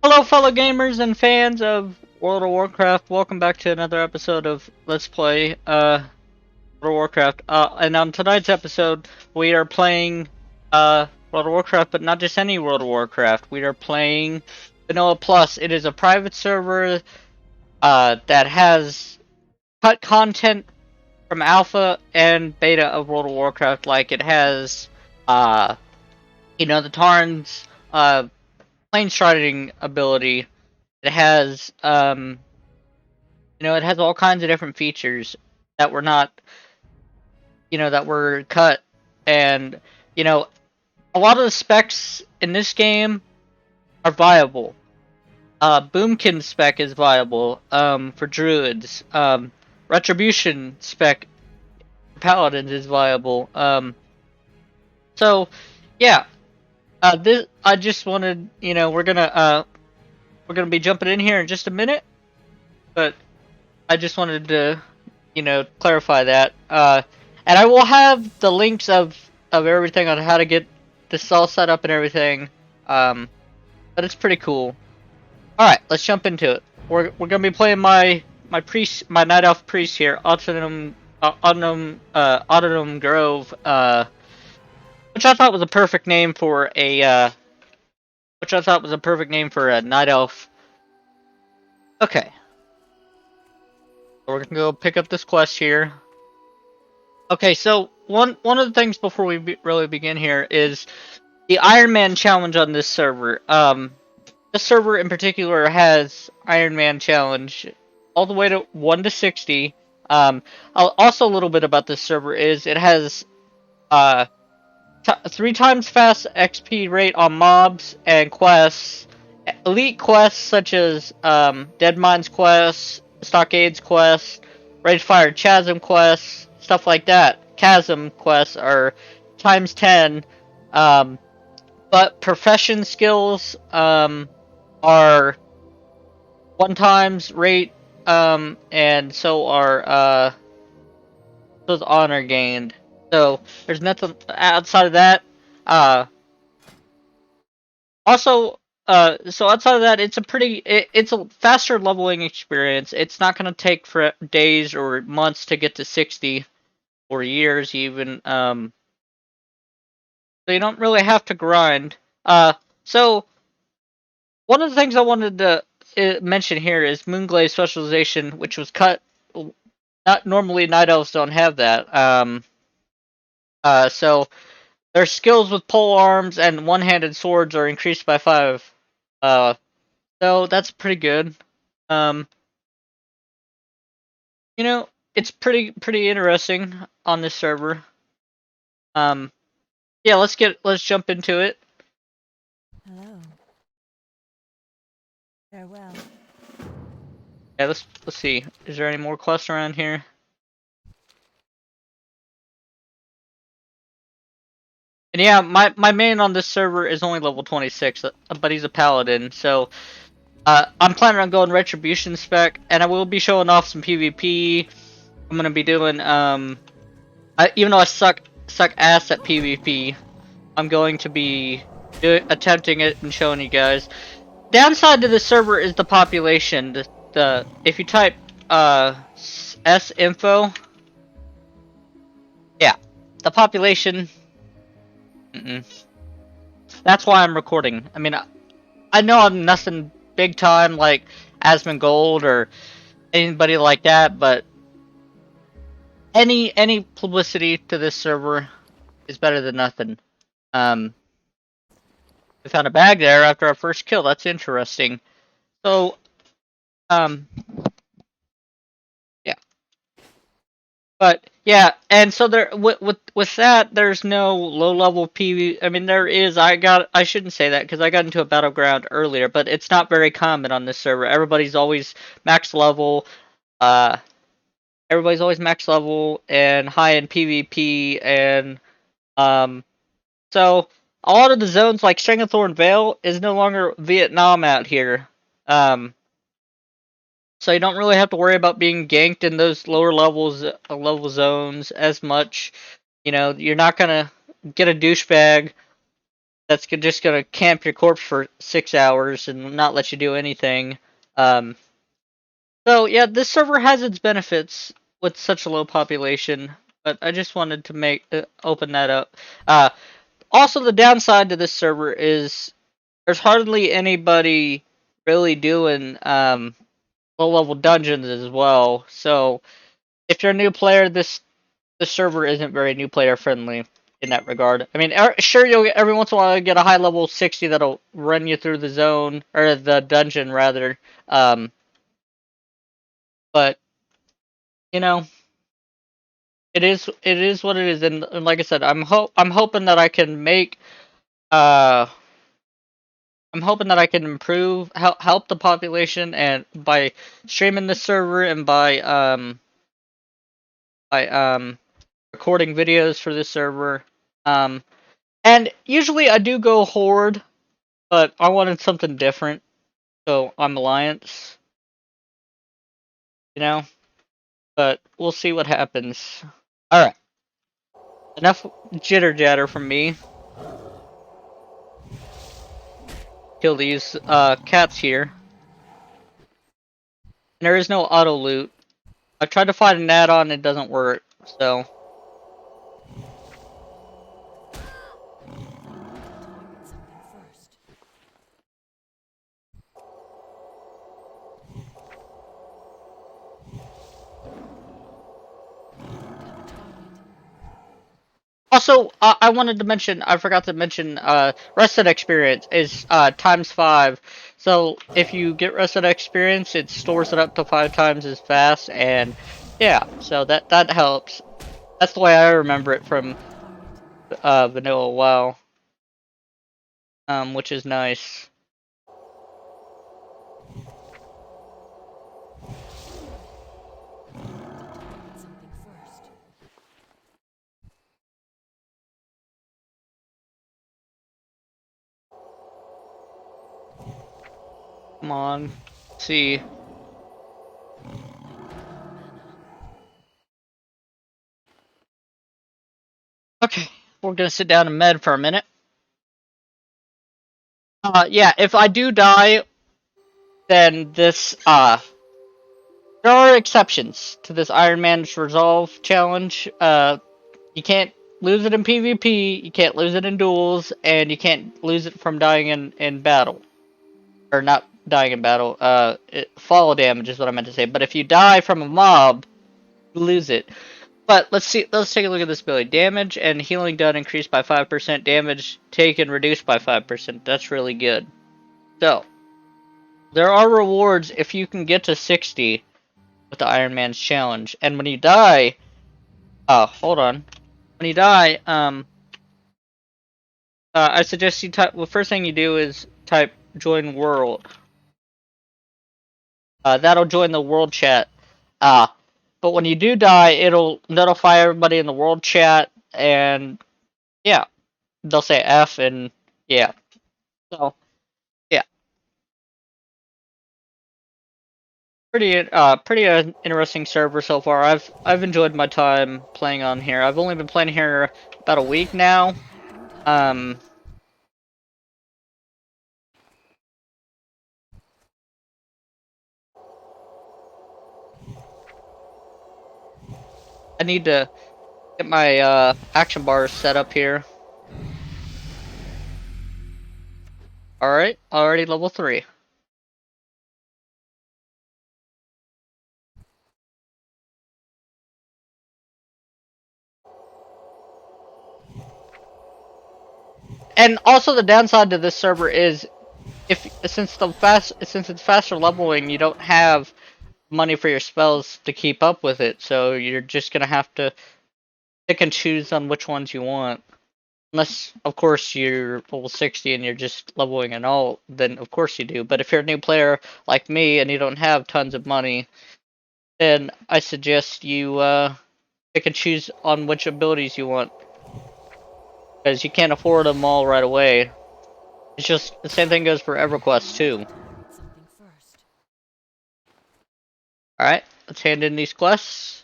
Hello, fellow gamers and fans of World of Warcraft. Welcome back to another episode of Let's Play World of Warcraft. And on tonight's episode, we are playing World of Warcraft, but not just any World of Warcraft. We are playing Vanilla Plus. It is a private server that has cut content from alpha and beta of World of Warcraft. Like it has, the Tarn's plane striding ability. It has, it has all kinds of different features that were not, that were cut. And, a lot of the specs in this game are viable. Boomkin spec is viable, for druids. Retribution spec for paladins is viable. So, yeah. I just wanted, we're gonna be jumping in here in just a minute, but I just wanted to, clarify that. And I will have the links of everything on how to get this all set up and everything. But it's pretty cool. All right, let's jump into it. We're gonna be playing my night elf priest here, Autumngrove, which I thought was a perfect name for a night elf. Okay, so we're gonna go pick up this quest here. Okay, so one of the things before we really begin here is the Iron Man challenge on this server. This server in particular has Iron Man challenge all the way to 1 to 60. Also a little bit about this server is it has 3 times fast XP rate on mobs and quests. Elite quests such as Dead Mines quests, Stockades quests, Ragefire Chasm quests, stuff like that. Chasm quests are times 10. But profession skills are 1 times rate, and so are those honor gained. So there's nothing outside of that. Also, so outside of that, it's a faster leveling experience. It's not gonna take for days or months to get to 60, or years even. So you don't really have to grind. So one of the things I wanted to mention here is Moonglaze specialization, which was cut. Not normally, night elves don't have that. So their skills with pole arms and one-handed swords are increased by 5. Uh, so that's pretty good. Um, it's pretty interesting on this server. Um, yeah, let's jump into it. Hello. Farewell. Yeah, let's see. Is there any more quests around here? And yeah, my main on this server is only level 26, but he's a paladin, so I'm planning on going retribution spec, and I will be showing off some PvP. I'm gonna be doing even though I suck ass at PvP, I'm going to be attempting it and showing you guys. Downside to the server is the population. The if you type S info, yeah, the population. That's why I'm recording. I mean, I know I'm nothing big time like Asmongold or anybody like that, but any publicity to this server is better than nothing. We found a bag there after our first kill. That's interesting. So, yeah. But yeah, and so there with that, there's no low level PV. I mean, there is. I shouldn't say that because I got into a battleground earlier, but it's not very common on this server. Everybody's always max level. Uh, everybody's always max level and high in PvP, and so a lot of the zones like Stranglethorn Vale is no longer Vietnam out here. So you don't really have to worry about being ganked in those lower level zones as much. You're not gonna get a douchebag that's just gonna camp your corpse for 6 hours and not let you do anything. Um, so yeah, this server has its benefits with such a low population, but I just wanted to open that up. Also, the downside to this server is there's hardly anybody really doing low level dungeons as well. So if you're a new player, this server isn't very new player friendly in that regard. I mean, sure, you'll every once in a while get a high level 60 that'll run you through the zone or the dungeon rather. But you know, it is what it is, and like I said, I'm hoping that I can make uh I'm hoping that I can improve help the population and by streaming this server and by recording videos for this server. Um, and usually I do go horde, but I wanted something different, so I'm alliance. You know, but we'll see what happens. All right, enough jitter jatter from me. Kill these cats here. And there is no auto loot. I tried to find an add-on, it doesn't work. So also, I wanted to mention, I forgot to mention, Rested Experience is times 5. So if you get Rested Experience, it stores it up to 5 times as fast, and yeah, so that helps. That's the way I remember it from Vanilla WoW, which is nice. Come on, let's see. Okay, we're gonna sit down and med for a minute. Yeah, if I do die, then there are exceptions to this Iron Man's Resolve challenge. You can't lose it in PvP, you can't lose it in duels, and you can't lose it from dying in battle. Or not dying in battle, fall damage is what I meant to say. But if you die from a mob, you lose it. But let's take a look at this ability. Damage and healing done increased by 5%, damage taken reduced by 5%. That's really good. So, there are rewards if you can get to 60 with the Iron Man's challenge. And when you die, hold on. When you die, I suggest you type. Well, first thing you do is type join world. That'll join the world chat. But when you do die, it'll notify everybody in the world chat, and yeah, they'll say F, and yeah. So yeah, pretty interesting server so far. I've enjoyed my time playing on here. I've only been playing here about a week now. Um, I need to get my action bars set up here. Alright, already level 3. And also the downside to this server is since it's faster leveling, you don't have money for your spells to keep up with it, so you're just gonna have to pick and choose on which ones you want. Unless, of course, you're level 60 and you're just leveling an alt, then of course you do. But if you're a new player like me and you don't have tons of money, then I suggest you pick and choose on which abilities you want. Because you can't afford them all right away. It's just, the same thing goes for EverQuest too. Alright, let's hand in these quests.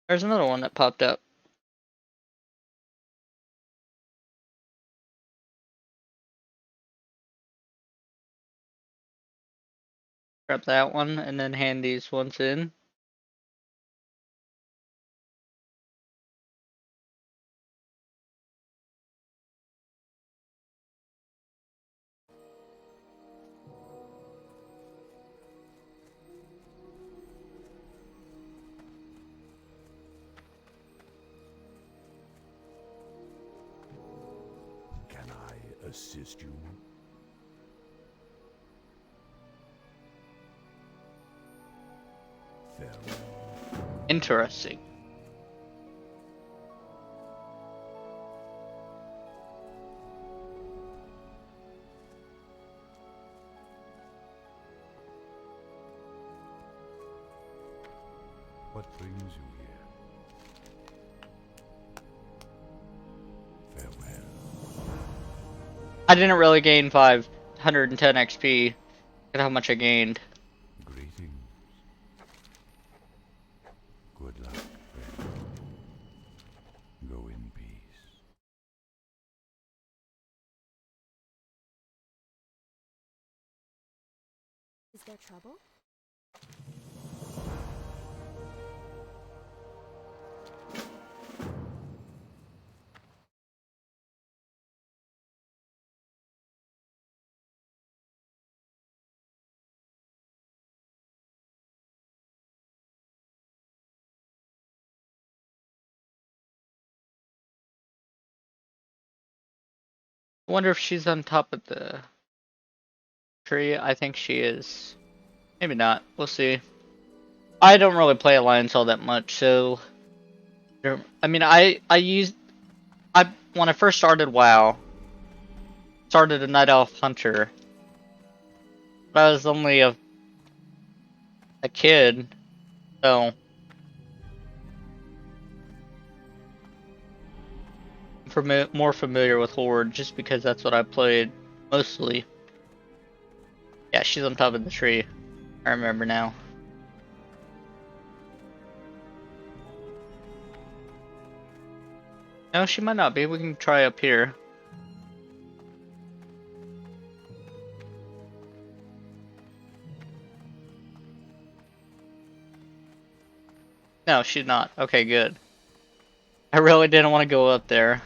There's another one that popped up. Grab that one and then hand these ones in. Can I assist you? Very Interesting. What brings you here? Farewell. I didn't really gain 510 XP. Look at how much I gained. Greetings. Good luck, friend. Go in peace. Is there trouble? I wonder if she's on top of the tree. I think she is. Maybe not. We'll see. I don't really play Alliance all that much, so I mean, when I first started WoW, started a Night Elf Hunter. But I was only a kid, so I'm more familiar with Horde just because that's what I played mostly. Yeah, she's on top of the tree. I remember now. No, she might not be. We can try up here. No, she's not. Okay, good. I really didn't want to go up there.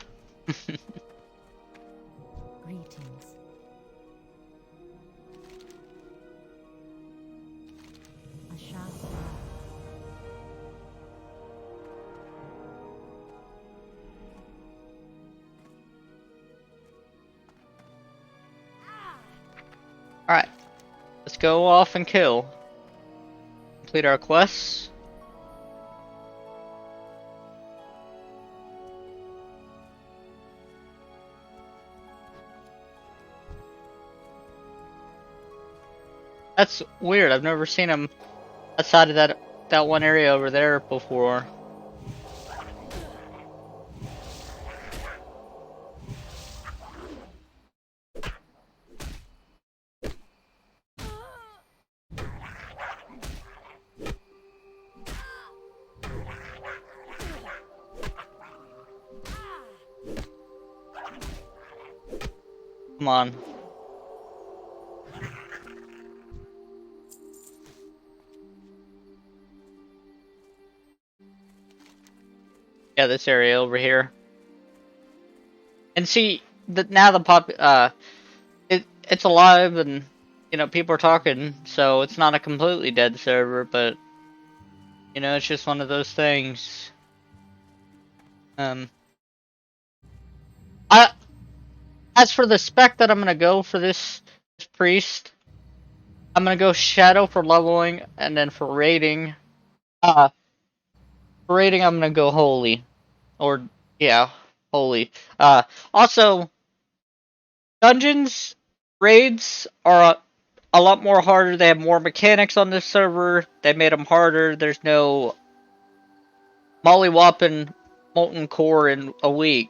Greetings. A shaft. Alright. Let's go off and kill. Complete our quests. That's weird. I've never seen him outside of that one area over there before. Come on. Yeah, this area over here. And see, now it's alive and people are talking, so it's not a completely dead server, but it's just one of those things. I As for the spec that I'm gonna go for this priest, I'm gonna go shadow for leveling, and then for raiding, for raiding I'm gonna go holy, or yeah, holy. Also dungeons raids are a lot more harder. They have more mechanics on this server. They made them harder. There's no mollywopping molten core in a week.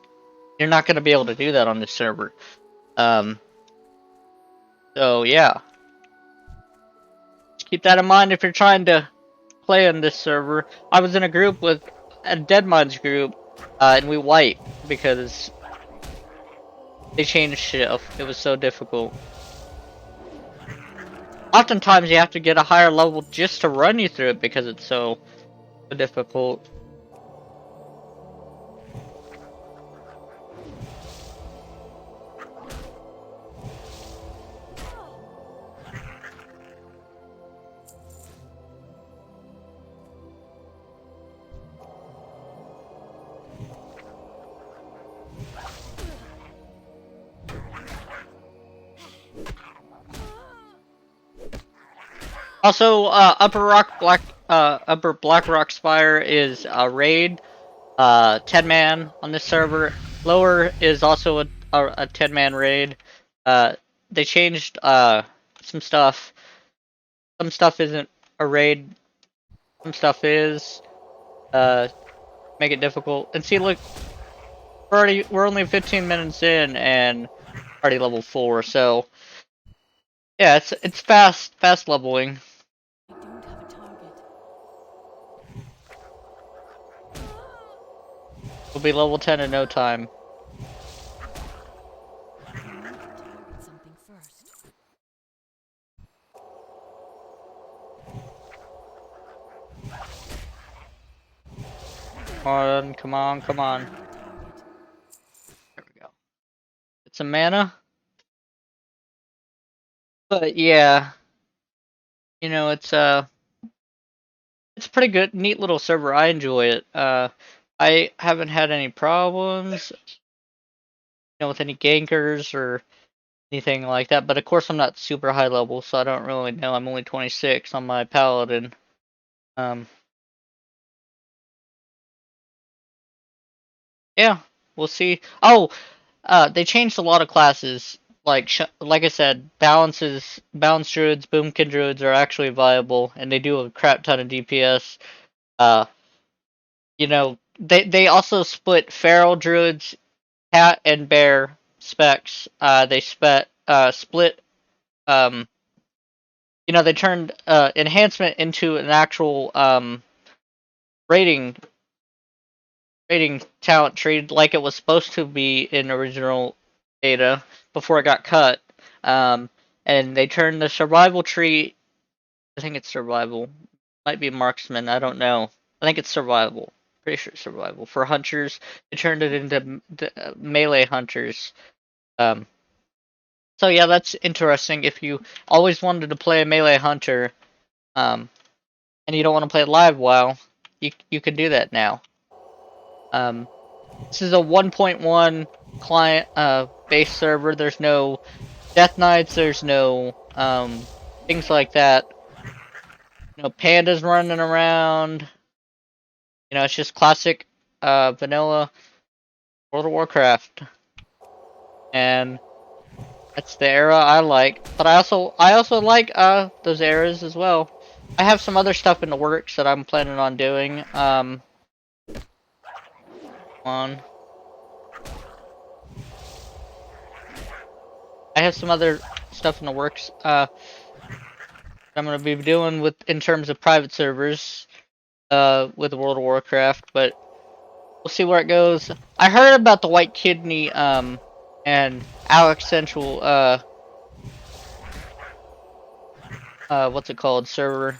You're not gonna be able to do that on this server. So yeah. Just keep that in mind if you're trying to play on this server. I was in a group with a Deadmines group, and we wiped because they changed shit. It was so difficult. oftentimes you have to get a higher level just to run you through it because it's so difficult. Also, Upper Black Rock Spire is a raid, 10 man on this server. Lower is also a 10 man raid. They changed some stuff. Some stuff isn't a raid. Some stuff is. Make it difficult. And see, look, we're only 15 minutes in and already level 4. So yeah, it's fast leveling. I don't have a target. We'll be level 10 in no time. I need to target something first. Come on, come on. I need a target. There we go. It's a mana. But yeah, you know, it's pretty good, neat little server. I enjoy it. I haven't had any problems, with any gankers or anything like that. But of course, I'm not super high level, so I don't really know. I'm only 26 on my paladin. Yeah, we'll see. Oh, they changed a lot of classes. Like I said, balance druids, boomkin druids are actually viable, and they do a crap ton of DPS. Uh, they also split feral druids, cat and bear specs. They split. They turned enhancement into an actual rating talent tree like it was supposed to be in original data before it got cut. And they turned the survival tree. I think it's survival. Might be marksman. I don't know. I think it's survival. Pretty sure it's survival. For hunters, they turned it into melee hunters. So yeah, that's interesting. If you always wanted to play a melee hunter, and you don't want to play live WoW, you can do that now. This is a 1.1 client base server. There's no death knights. There's no things like that. Pandas running around. It's just classic vanilla World of Warcraft, and that's the era I like. But I also like those eras as well. I have some other stuff in the works that I'm planning on doing. On. I have some other stuff in the works. I'm gonna be doing in terms of private servers, with World of Warcraft, but we'll see where it goes. I heard about the White Kidney, and Alex Central, what's it called, server.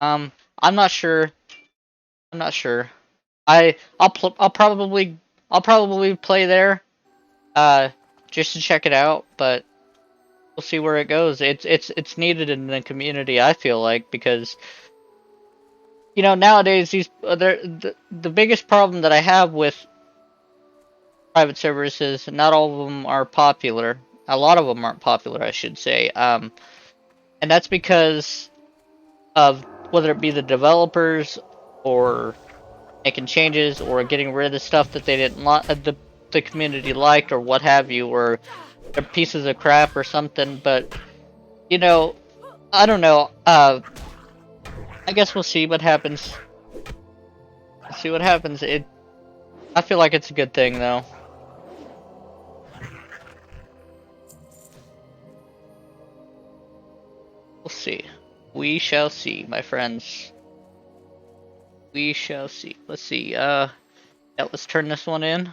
I'm not sure. I'm not sure. I'll probably play there, just to check it out, but we'll see where it goes. It's needed in the community, I feel like, because nowadays the biggest problem that I have with private servers is not all of them are popular. A lot of them aren't popular, I should say. And that's because of whether it be the developers or making changes or getting rid of the stuff that they didn't like, the community liked, or what have you, or they're pieces of crap or something. But I don't know. I guess we'll see what happens. See what happens. I feel like it's a good thing, though. We'll see. We shall see, my friends. We shall see. Let's see. Yeah, let's turn this one in.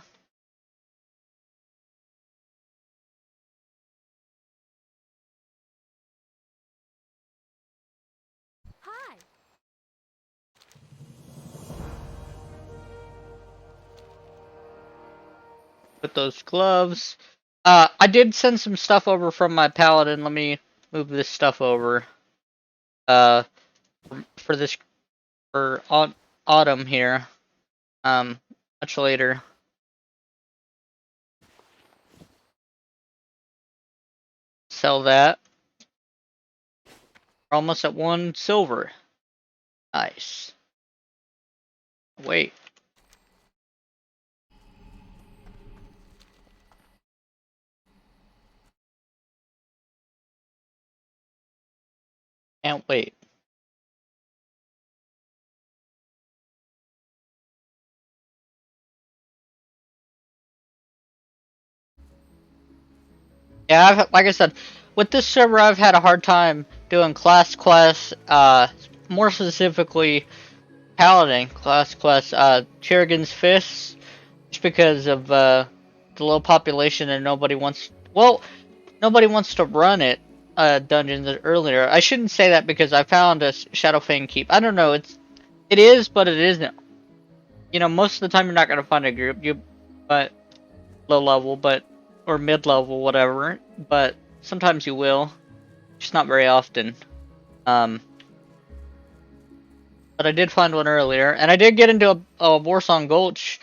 Put those gloves. I did send some stuff over from my paladin. Let me move this stuff over. Uh, for this for autumn here. Much later. Sell that. We're almost at 1 silver. Nice. Wait. Can't wait. Yeah, like I said, with this server, I've had a hard time doing class quests. More specifically, paladin class quests. Chirrigan's Fists, just because of the low population and nobody wants. Well, nobody wants to run it. Dungeons earlier. I shouldn't say that because I found a Shadowfang keep. I don't know. It is, but it isn't. You know, most of the time you're not gonna find a group. But low level, or mid level, whatever. But sometimes you will. Just not very often. But I did find one earlier, and I did get into a Warsong Gulch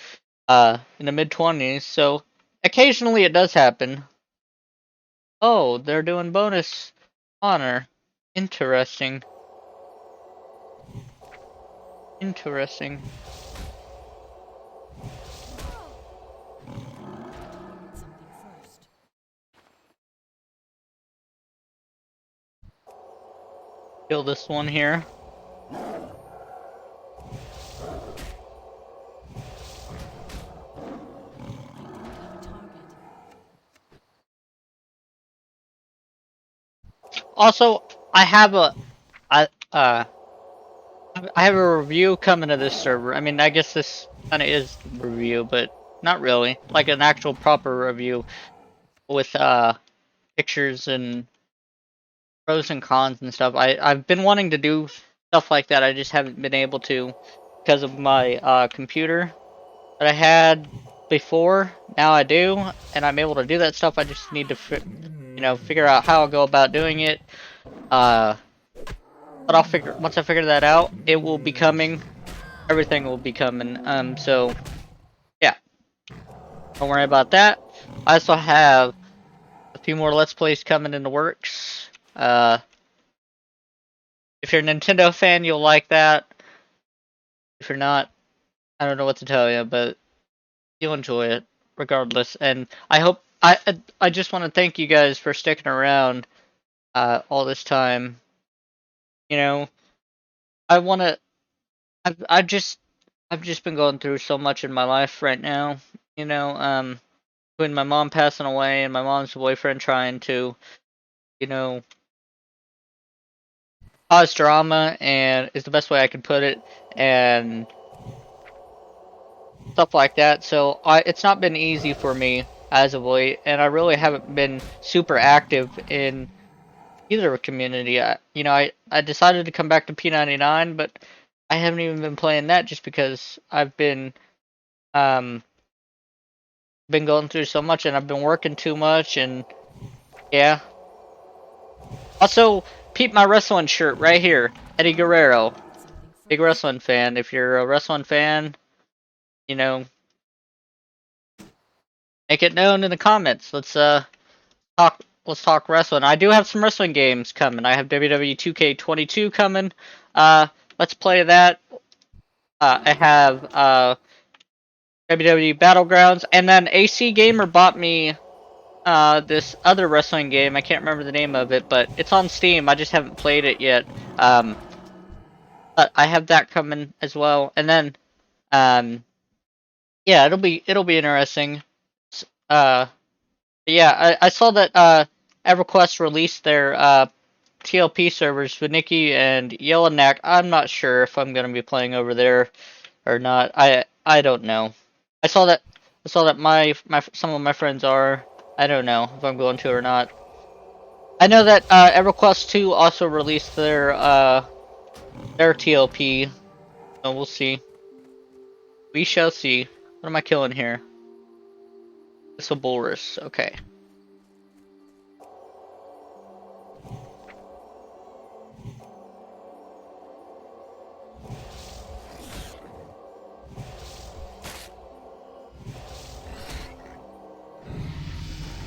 in the mid-20s, so occasionally it does happen. Oh, they're doing bonus honor. Interesting. Interesting. Something first. Kill this one here. Also, I have a review coming to this server. I mean, I guess this kind of is a review, but not really. Like an actual proper review with pictures and pros and cons and stuff. I've been wanting to do stuff like that. I just haven't been able to because of my computer that I had before. Now I do, and I'm able to do that stuff. I just need to figure out how I'll go about doing it. But once I figure that out, it will be coming. Everything will be coming. So yeah, don't worry about that. I also have a few more Let's Plays coming in the works. If you're a Nintendo fan, you'll like that. If you're not, I don't know what to tell you, but you'll enjoy it regardless. And I just want to thank you guys for sticking around all this time. You know, I want to. I've just been going through so much in my life right now. You know, between my mom passing away and my mom's boyfriend trying to, you know, cause drama, and is the best way I can put it, and stuff like that. So it's not been easy for me as of late, and I really haven't been super active in either community. I decided to come back to P99, but I haven't even been playing that just because I've um been going through so much, and I've been working too much, and yeah. Also, peep my wrestling shirt right here, Eddie Guerrero, big wrestling fan. If you're a wrestling fan, you know, make it known in the comments. Let's talk wrestling. I do have some wrestling games coming. I have WWE 2K22 coming. Let's play that. I have WWE Battlegrounds, and then AC Gamer bought me this other wrestling game. I can't remember the name of it, but it's on Steam. I just haven't played it yet. But I have that coming as well, and then yeah, it'll be interesting. Uh, yeah, I saw that EverQuest released their TLP servers for Nikki and Yellowknack. I'm not sure if I'm gonna be playing over there or not. I don't know. I saw that my some of my friends are. I don't know if I'm going to or not. I know that EverQuest 2 also released their TLP. So we'll see. We shall see. What am I killing here? Bolus. Okay.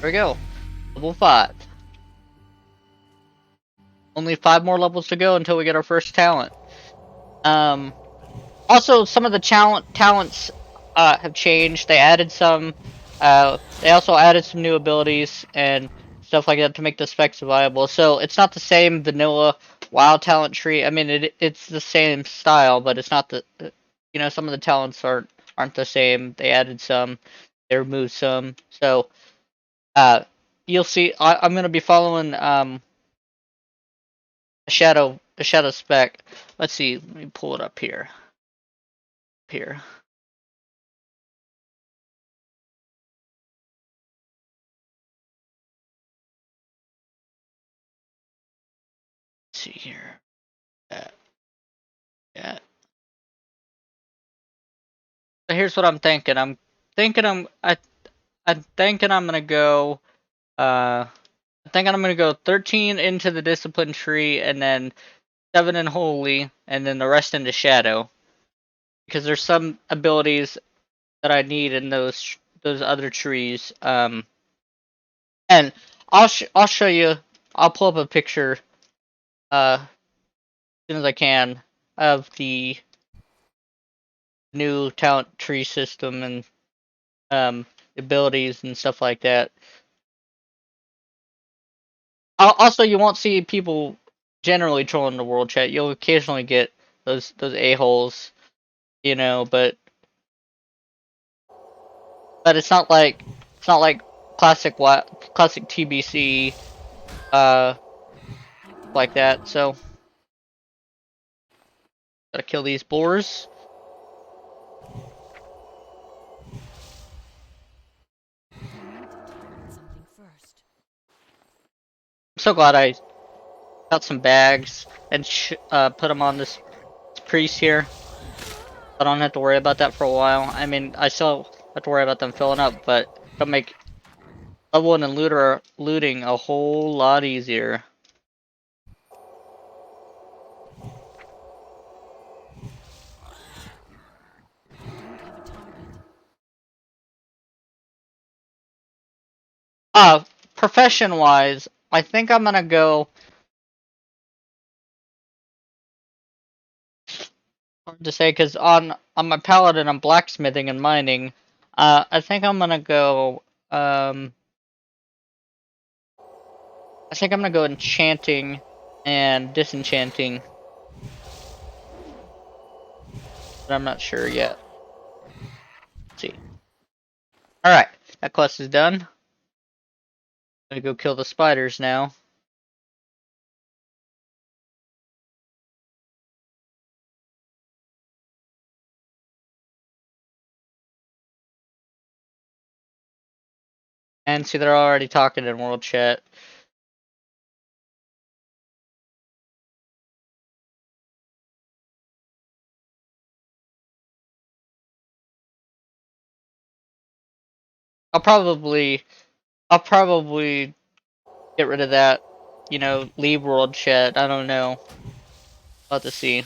There we go. Level 5. Only 5 more levels to go until we get our first talent. Also, some of the talents have changed. They added some. They also added some new abilities and stuff like that to make the specs viable. So it's not the same vanilla wild talent tree. I mean, it's the same style, but it's not the. Some of the talents aren't the same. They added some. They removed some. So uh, you'll see. I'm gonna be following a shadow spec. Let's see. Let me pull it up here. Here. Let's see here. Yeah. So here's what I'm thinking. I'm thinking I'm gonna go. I'm thinking I'm gonna go 13 into the discipline tree, and then 7 in holy, and then the rest into shadow. Because there's some abilities that I need in those other trees. And I'll show you. I'll pull up a picture as soon as I can of the new talent tree system and abilities and stuff like that. Also, you won't see people generally trolling the world chat. You'll occasionally get those a-holes, but it's not like classic TBC uh like that. So gotta kill these boars. I need to target something first. I'm so glad I got some bags and put them on this priest here. I don't have to worry about that for a while. I mean, I still have to worry about them filling up, but it'll make leveling and looting a whole lot easier. I don't have a target. Profession wise, I think I'm gonna go. Hard to say, because on my paladin I'm blacksmithing and mining. I think I'm gonna go. I think I'm gonna go enchanting and disenchanting, but I'm not sure yet. Let's see. All right, that quest is done. I'm gonna go kill the spiders now. And see, they're already talking in world chat. I'll probably, I'll probably get rid of that. Leave world chat. I don't know. I'll have to see.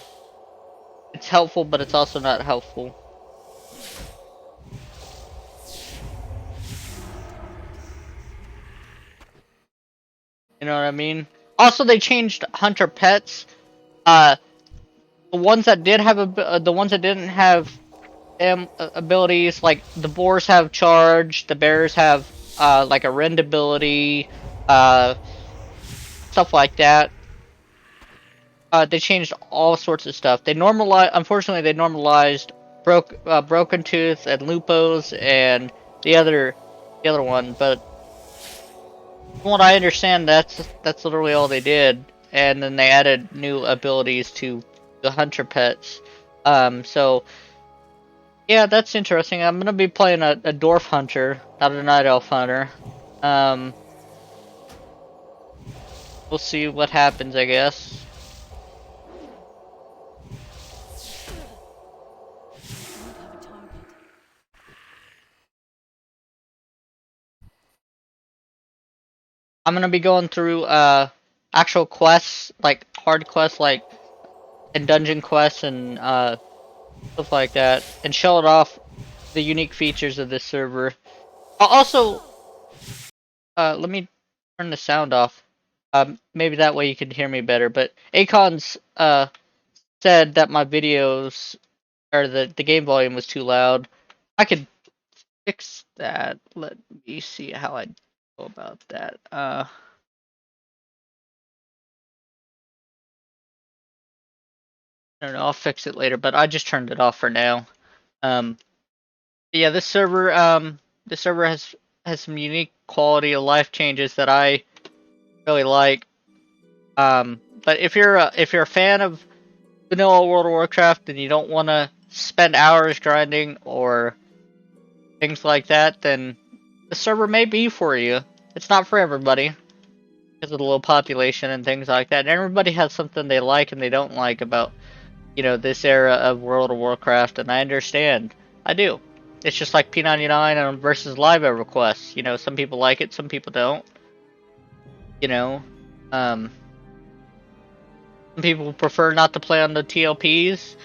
It's helpful, but it's also not helpful. You know what I mean? Also, they changed hunter pets. Uh, the ones that did have the ones that didn't have abilities, like the boars have charge, the bears have like a rend ability, uh, stuff like that. They changed all sorts of stuff. Unfortunately, they normalized broken tooth and lupos and the other one, but from what I understand, that's literally all they did, and then they added new abilities to the hunter pets. So yeah, that's interesting. I'm gonna be playing a dwarf hunter, not a night elf hunter. Um, we'll see what happens, I guess. I don't have a target. I'm gonna be going through actual quests, like hard quests, like and dungeon quests and stuff like that, and show it off the unique features of this server. I'll also, let me turn the sound off. Maybe that way you can hear me better. But Akon's said that my videos or the game volume was too loud. I could fix that. Let me see how I go about that. I don't know. I'll fix it later. But I just turned it off for now. Um, yeah, this server has some unique quality of life changes that I really like. But if you're a fan of vanilla World of Warcraft and you don't want to spend hours grinding or things like that, then the server may be for you. It's not for everybody because of the low population and things like that. And everybody has something they like and they don't like about, this era of World of Warcraft, and I understand. I do. It's just like P99 versus Live requests. Some people like it, some people don't. You know, um, some people prefer not to play on the TLPs.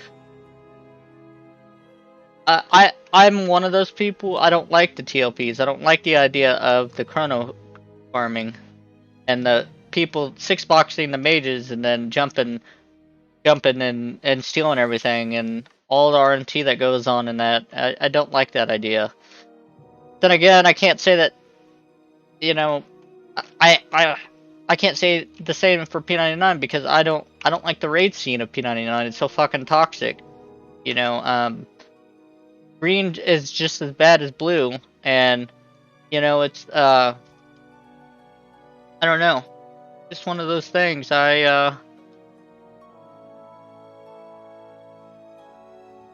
I'm one of those people. I don't like the TLPs. I don't like the idea of the chrono farming and the people six boxing the mages and then jumping and stealing everything and all the RNT that goes on in that. I don't like that idea. Then again, I can't say that, you know, I can't say the same for P99 because I don't like the raid scene of P99. It's so fucking toxic. Green is just as bad as blue, and it's I don't know, just one of those things.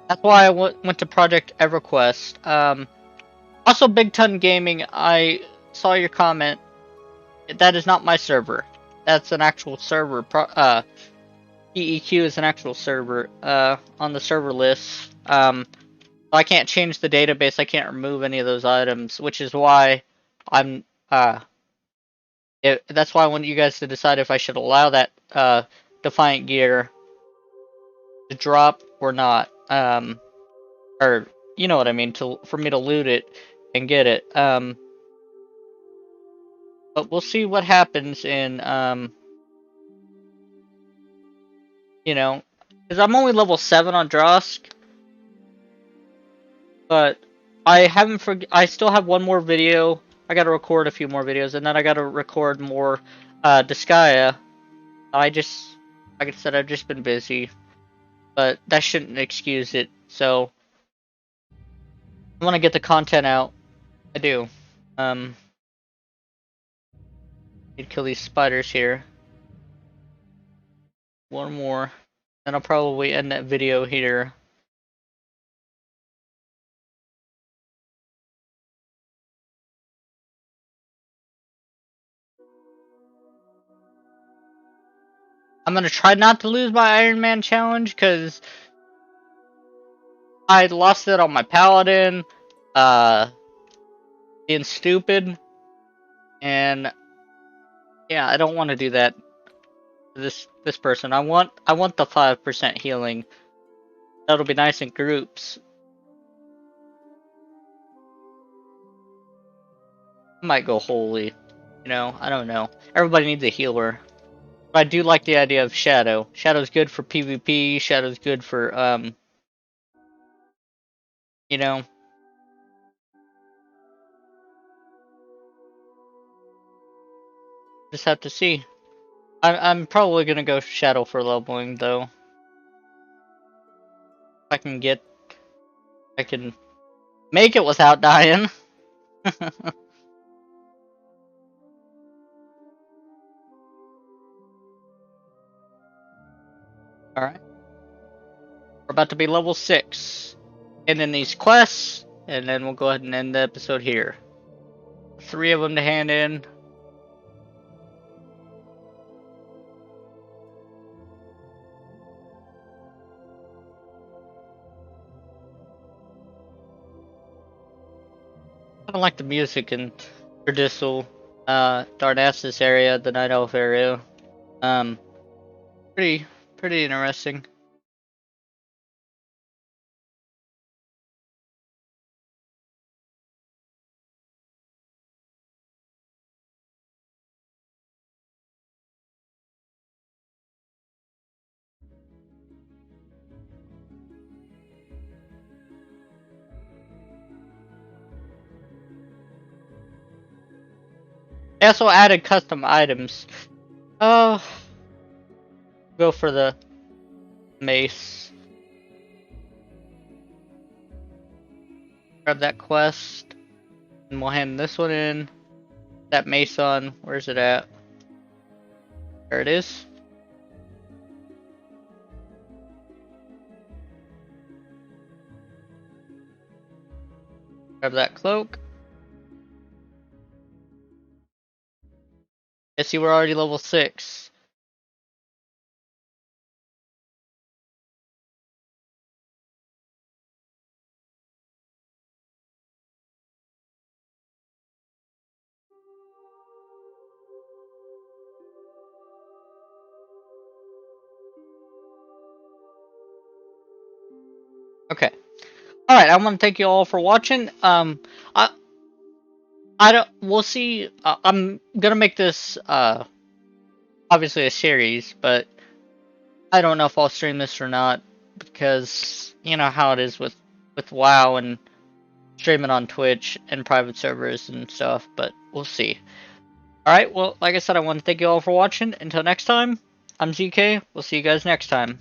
That's why I went to Project EverQuest. Also, Big Ton Gaming. I saw your comment. That is not my server. That's an actual server. EEQ is an actual server. On the server list. I can't change the database. I can't remove any of those items, which is why I'm that's why I want you guys to decide if I should allow that Defiant gear to drop or not. Or you know what I mean, for me to loot it and get it. But we'll see what happens in because I'm only level 7 on Drosk, but I still have one more video. I gotta record a few more videos, and then I gotta record more Disgaea. Like I said, I've just been busy, but that shouldn't excuse it. So I want to get the content out. I do. Need to kill these spiders here. One more, then I'll probably end that video here. I'm gonna try not to lose my Iron Man challenge because I lost it on my Paladin, being stupid, and yeah, I don't want to do that to this person. I want the 5% healing. That'll be nice in groups. I might go holy. I don't know. Everybody needs a healer. But I do like the idea of Shadow. Shadow's good for PvP. Shadow's good for you know, just have to see. I'm probably gonna go Shadow for leveling though. If I can make it without dying. Alright. We're about to be level 6. And then these quests, and then we'll go ahead and end the episode here. 3 of them to hand in. I don't like the music in Tradissel. Darnassus area, the Night Elf area. Um, pretty interesting. They also added custom items. Oh, go for the mace. Grab that quest, and we'll hand this one in. That mace on. Where's it at? There it is. Grab that cloak. I see we're already level 6. Okay. All right. I want to thank you all for watching. I I don't. We'll see. I'm gonna make this obviously a series, but I don't know if I'll stream this or not because you know how it is with WoW and streaming on Twitch and private servers and stuff. But we'll see. All right. Well, like I said, I want to thank you all for watching. Until next time, I'm ZK. We'll see you guys next time.